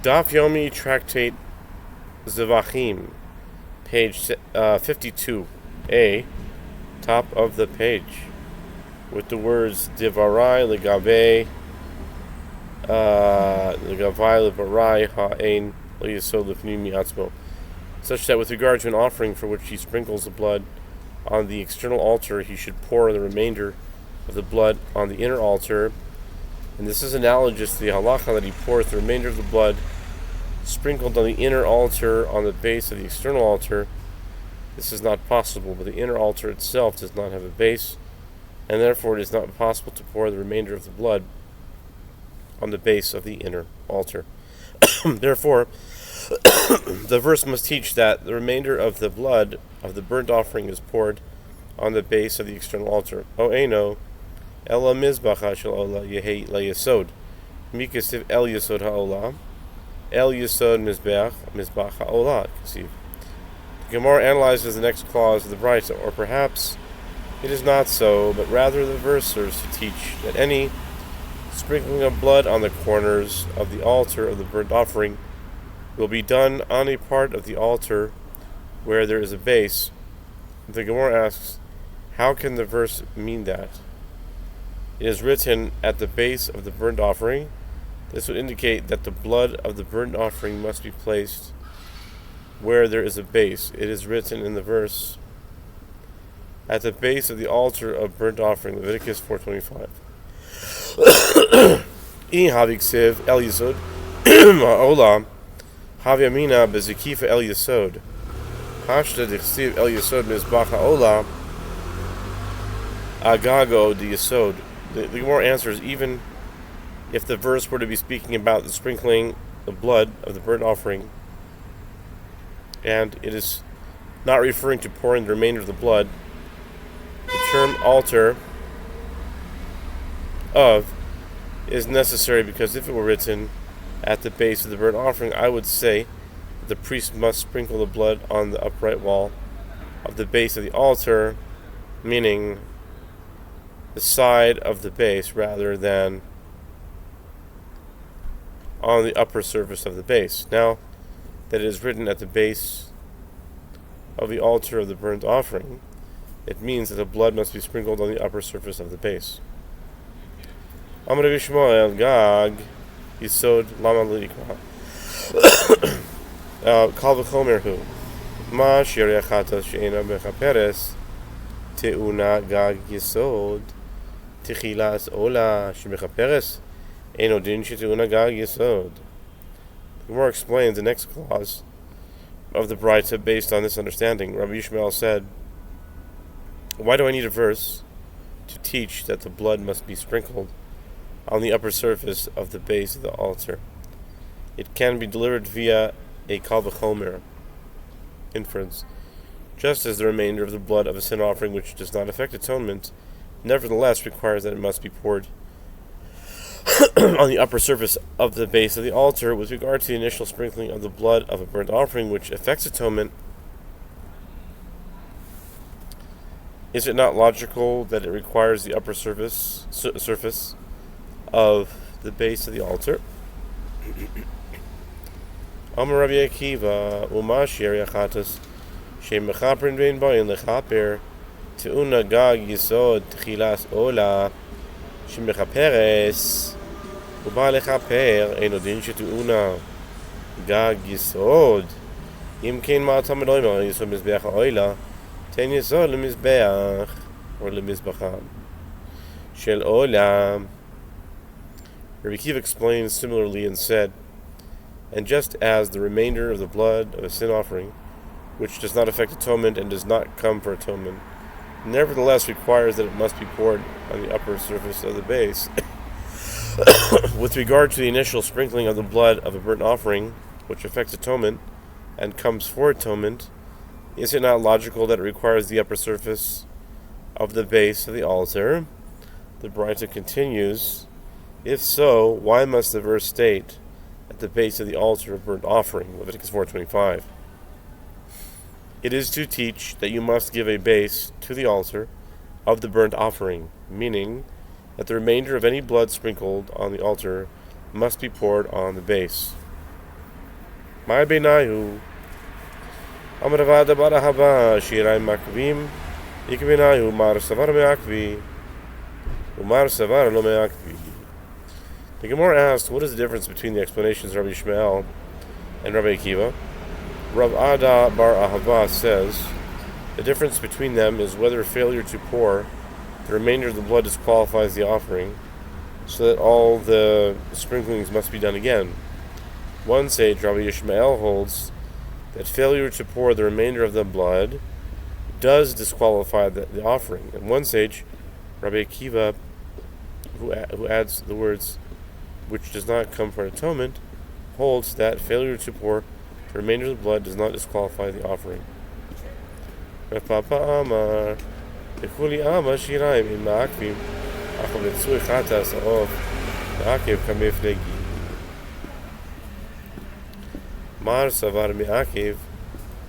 Daf Yomi Tractate Zevachim, page 52a, top of the page, with the words Divarai Legavai Levarai Ha'ain Yesod Lifnim Yatzmo, such that with regard to an offering for which he sprinkles the blood on the external altar, he should pour the remainder of the blood on the inner altar. And this is analogous to the halacha that he pours the remainder of the blood sprinkled on the inner altar on the base of the external altar. This is not possible, but the inner altar itself does not have a base, and therefore it is not possible to pour the remainder of the blood on the base of the inner altar. Therefore, the verse must teach that the remainder of the blood of the burnt offering is poured on the base of the external altar. O Eino, Ela Mizbacha Shel Ola Yehi La Yesod, Mikasiv El Yesod HaOla, El Yesod Mizbach HaOla, Kasiv. The Gemara analyzes the next clause of the Brisa, or perhaps it is not so, but rather the verse serves to teach that any sprinkling of blood on the corners of the altar of the burnt offering will be done on a part of the altar where there is a base. The Gemara asks, how can the verse mean that? It is written at the base of the burnt offering. This would indicate that the blood of the burnt offering must be placed where there is a base. It is written in the verse, at the base of the altar of burnt offering, Leviticus 4:25. Haviksiv El Yesod Olam Havyamina Bezikifa El Yesod Hashta Diksiv El Yesod Mizbach HaOla Agago the Yesod. The Gemara answers, even if the verse were to be speaking about the sprinkling the blood of the burnt offering, and it is not referring to pouring the remainder of the blood, the term altar of is necessary, because if it were written at the base of the burnt offering, I would say that the priest must sprinkle the blood on the upright wall of the base of the altar, meaning the side of the base rather than on the upper surface of the base. Now that it is written at the base of the altar of the burnt offering, it means that the blood must be sprinkled on the upper surface of the base. Amar Yishmael Gag Yisod Lama Likra Kal V'chomer Hu Ma Shir Yachatas She'ena Bechaperes Te'una Gag Yisod Tichilas Ola Shemechaperes Eino Din She'te'una Gag Yisod. The Gemara explains the next clause of the Brisa based on this understanding. Rabbi Yishmael said, why do I need a verse to teach that the blood must be sprinkled on the upper surface of the base of the altar? It can be delivered via a kal v'chomer inference, just as the remainder of the blood of a sin offering which does not affect atonement nevertheless requires that it must be poured on the upper surface of the base of the altar. With regard to the initial sprinkling of the blood of a burnt offering which affects atonement, is it not logical that it requires the upper surface of the base of the altar? Amar Rabbi Akiva Uma Shir Yachatas She'mechaprin Vein Bayin Lechaper Te'una Gag Yisod Tchilas Ola She'mechaperes Uba Lechaper Eino Din She'te'una Gag Yisod Im Kein Ma'atam Eloima Yisod Mizbeach HaOila Ten Yisod Lemizbeach or Lemizbacham Shel Olam. Rabbi Akiva explains similarly and said, and just as the remainder of the blood of a sin offering, which does not affect atonement and does not come for atonement, nevertheless requires that it must be poured on the upper surface of the base, with regard to the initial sprinkling of the blood of a burnt offering, which affects atonement and comes for atonement, is it not logical that it requires the upper surface of the base of the altar? The Brisa continues, if so, why must the verse state at the base of the altar of burnt offering, Leviticus 4:25? It is to teach that you must give a base to the altar of the burnt offering, meaning that the remainder of any blood sprinkled on the altar must be poured on the base. My benayu. Amravada barahaba shirai makvim. Ikbenayu mar savar meakvi. Umar savar lo meakvi. The Gemara asked, what is the difference between the explanations of Rabbi Yishmael and Rabbi Akiva? Rav Ada bar Ahava says, the difference between them is whether failure to pour the remainder of the blood disqualifies the offering, so that all the sprinklings must be done again. One sage, Rabbi Yishmael, holds that failure to pour the remainder of the blood does disqualify the offering. And one sage, Rabbi Akiva, who adds the words, which does not come for atonement, holds that failure to pour the remainder of the blood does not disqualify the offering. Rav Papa Amar, Echuli Amar Shiraim in Ma'akvim, Achal Etzui Chatas of Ma'akev Kamef Negi. Mar Savar Me'akev,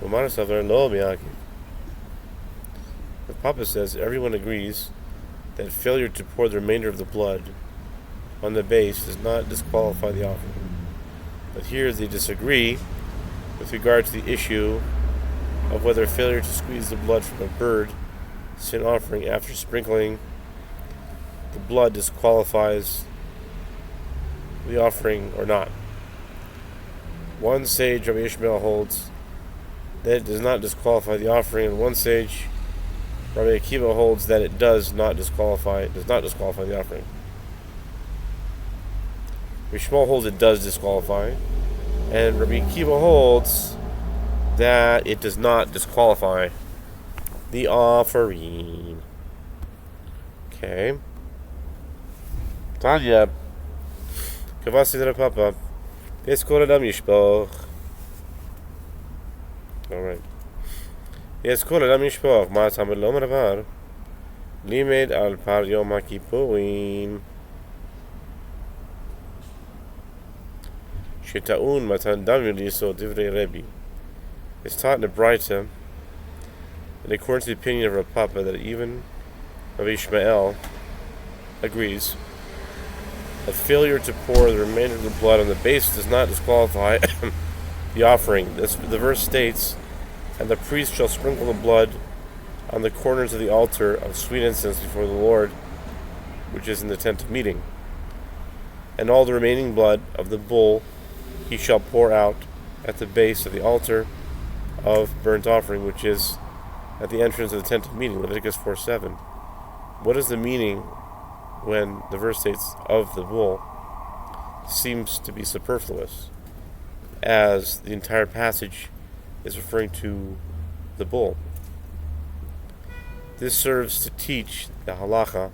Umar Savar Lo Me'akev. The Papa says everyone agrees that failure to pour the remainder of the blood on the base does not disqualify the offering. But here they disagree with regard to the issue of whether failure to squeeze the blood from a bird sin offering after sprinkling the blood disqualifies the offering or not. One sage, Rabbi Ishmael, holds that it does not disqualify the offering, and one sage, Rabbi Akiva, holds that it does not disqualify the offering. Rabbi Shmuel holds it does disqualify, and Rabbi Akiva holds that it does not disqualify the offering. Okay. Tanya. Kavasi de Papa. Yeskol adam yishpoch. Alright. Yeskol adam yishpoch. Ma tamed lo meravar. Limed al par yom ha-kippurim. Sheta'un matan dam yisod divrei Rebbe. It's taught in the Braita, and according to the opinion of Rav Papa, that even Rabbi Yishmael agrees that failure to pour the remainder of the blood on the base does not disqualify the offering. The verse states, and the priest shall sprinkle the blood on the corners of the altar of sweet incense before the Lord, which is in the tent of meeting. And all the remaining blood of the bull he shall pour out at the base of the altar of burnt offering, which is at the entrance of the tent of meeting, Leviticus 4:7. What is the meaning when the verse states of the bull? Seems to be superfluous, as the entire passage is referring to the bull. This serves to teach the halacha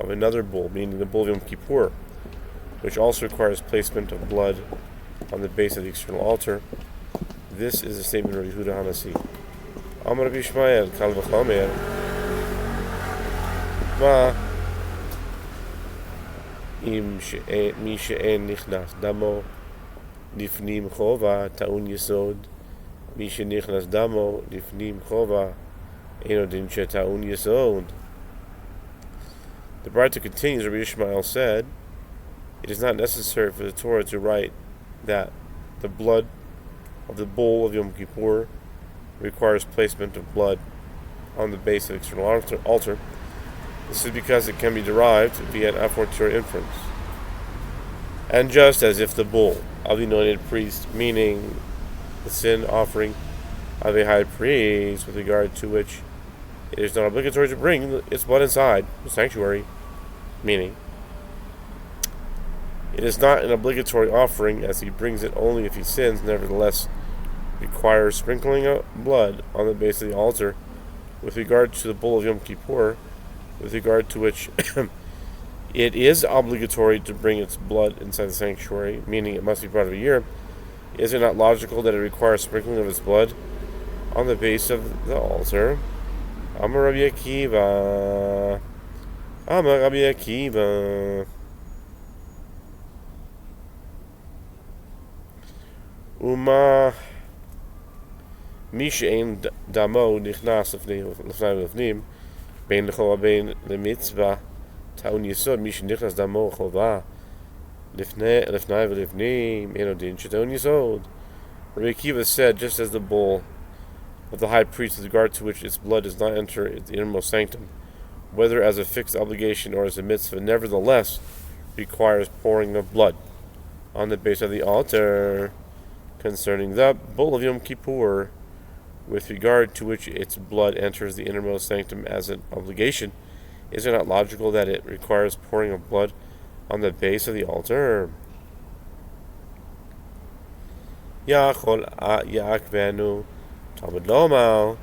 of another bull, meaning the bull of Yom Kippur, which also requires placement of blood on the base of the external altar. This is a statement of Rabbi Yehuda Hanasi. Amar Rabbi Yishmael, Kal v'chomer, Ma im mi she'en nichnas damo lifnim chova ta'un yesod, mi she'nichnas damo lifnim chova eno din she'ta'un yesod. The Braita continues, Rabbi Yishmael said, it is not necessary for the Torah to write that the blood of the bull of Yom Kippur requires placement of blood on the base of the external altar. This is because it can be derived via an a fortiori inference. And just as if the bull of the anointed priest, meaning the sin offering of a high priest, with regard to which it is not obligatory to bring its blood inside the sanctuary, meaning it is not an obligatory offering, as he brings it only if he sins, nevertheless requires sprinkling of blood on the base of the altar. With regard to the bull of Yom Kippur, with regard to which it is obligatory to bring its blood inside the sanctuary, meaning it must be part of a year, is it not logical that it requires sprinkling of its blood on the base of the altar? Amar Rabbi Akiva. Amar Rabbi Akiva. Uma Mishein damo nichnas lefnim bein lechova bein lemitzvah ta'un yesod mish nichnas damo chova lefnai v'lefnim eno din she'ta'un yesod Rabbi Akiva said, just as the bull of the high priest with regard to which its blood does not enter the innermost sanctum, whether as a fixed obligation or as a mitzvah, nevertheless requires pouring of blood on the base of the altar, concerning the bull of Yom Kippur, with regard to which its blood enters the innermost sanctum as an obligation, is it not logical that it requires pouring of blood on the base of the altar? Yachol Yaakvenu Talmud Lomar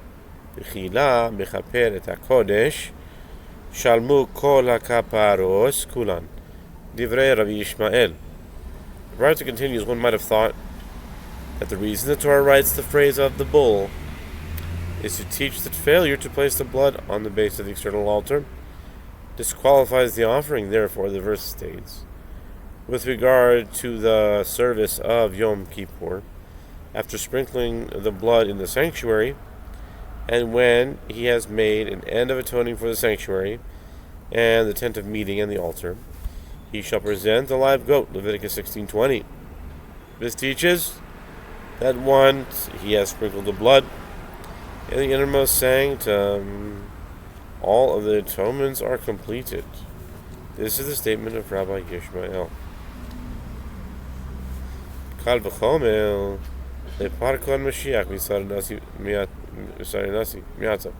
B'chila Mechaper et HaKodesh Shalmu Kol HaKaparos Kulan Divrei Rabbi Yishmael. The writer continues, one might have thought that the reason the Torah writes the phrase of the bull is to teach that failure to place the blood on the base of the external altar disqualifies the offering. Therefore, the verse states, with regard to the service of Yom Kippur, after sprinkling the blood in the sanctuary, and when he has made an end of atoning for the sanctuary, and the tent of meeting and the altar, he shall present a live goat, Leviticus 16:20. This teaches that once he has sprinkled the blood in the innermost sanctum, all of the atonements are completed. This is the statement of Rabbi Yishmael. Kal v'chomer leparkon Mashiach misar nasi miatza.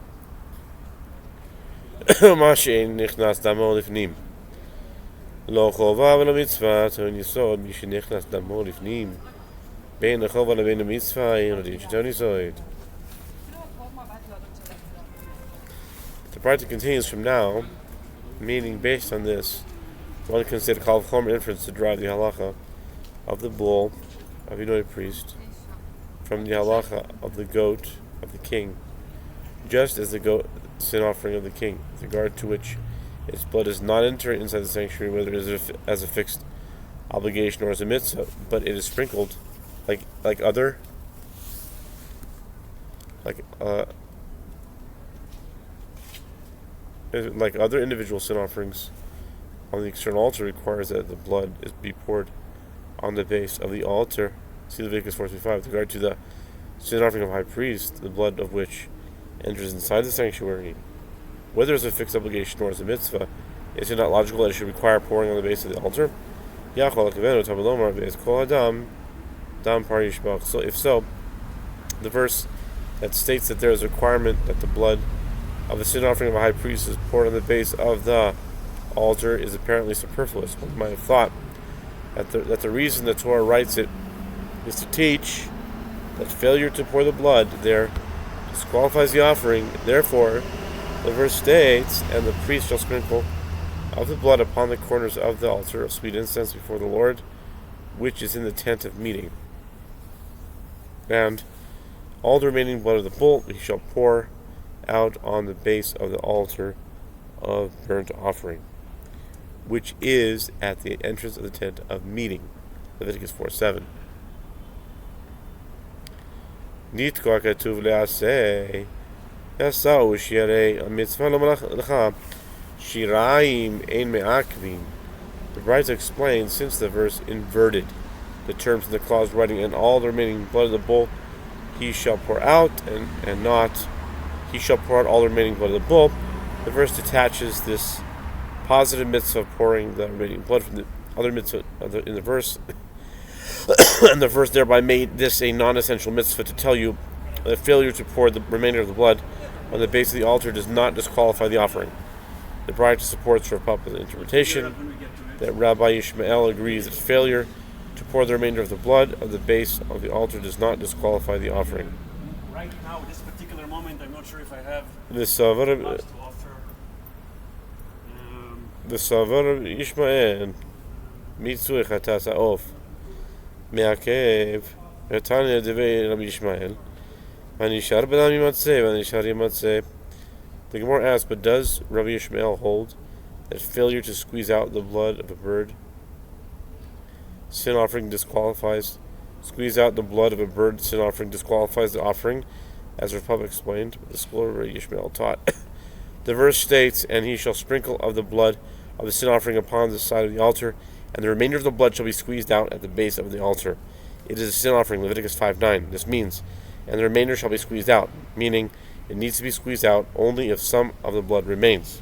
Ma she'en nichnas damo lifnim. לא חובה ולא מצווה, טעון יסוד, מי שנכנס דמו לפנים, בין החובה לבין המצווה, אין עוד שטעון יסוד. The Brayta continues from now, meaning based on this, one can say the Kal V'chomer inference to derive the halacha of the bull of the anointed priest from the halacha of the goat of the king, just as the goat sin offering of the king, with regard to which its blood does not enter inside the sanctuary, whether it is as a fixed obligation or as a mitzvah, but it is sprinkled like other individual sin offerings on the external altar, requires that the blood be poured on the base of the altar. See Leviticus 4:5. With regard to the sin offering of high priest, the blood of which enters inside the sanctuary, whether it's a fixed obligation or as a mitzvah, is it not logical that it should require pouring on the base of the altar? So if so, the verse that states that there is a requirement that the blood of the sin offering of a high priest is poured on the base of the altar is apparently superfluous. One might have thought that the reason the Torah writes it is to teach that failure to pour the blood there disqualifies the offering. Therefore, the verse states, and the priest shall sprinkle of the blood upon the corners of the altar of sweet incense before the Lord, which is in the tent of meeting. And all the remaining blood of the bull he shall pour out on the base of the altar of burnt offering, which is at the entrance of the tent of meeting. Leviticus 4:7. Nitkoa ketuv le'aseh Yasau shiarei mitzvah lo malacha shiraim ein me'akvin. The Brayta explains, since the verse inverted the terms in the clause writing, and all the remaining blood of the bull he shall pour out, and not he shall pour out all the remaining blood of the bull, the verse detaches this positive mitzvah of pouring the remaining blood from the other mitzvah in the verse, and the verse thereby made this a non-essential mitzvah to tell you that failure to pour the remainder of the blood on the base of the altar does not disqualify the offering. The Brayta supports Rav Papa's interpretation that Rabbi Yishmael agrees that failure to pour the remainder of the blood of the base of the altar does not disqualify the offering. Right now, at this particular moment, I'm not sure if I have The much to offer. Sofer Yishmael Mitzvah Chatas Ha'of Me'akev Etanya Devei Rabbi Yishmael Vanishar B'dam Yimatzeh Vanishar Yimatzeh. The Gemara asks, but does Rabbi Yishmael hold that failure to squeeze out the blood of a bird sin offering disqualifies? Squeeze out the blood of a bird sin offering disqualifies the offering, as Rav Papa explained, the school of Rabbi Yishmael taught. The verse states, and he shall sprinkle of the blood of the sin offering upon the side of the altar, and the remainder of the blood shall be squeezed out at the base of the altar. it is a sin offering, Leviticus 5:9. This means, and the remainder shall be squeezed out, meaning it needs to be squeezed out only if some of the blood remains.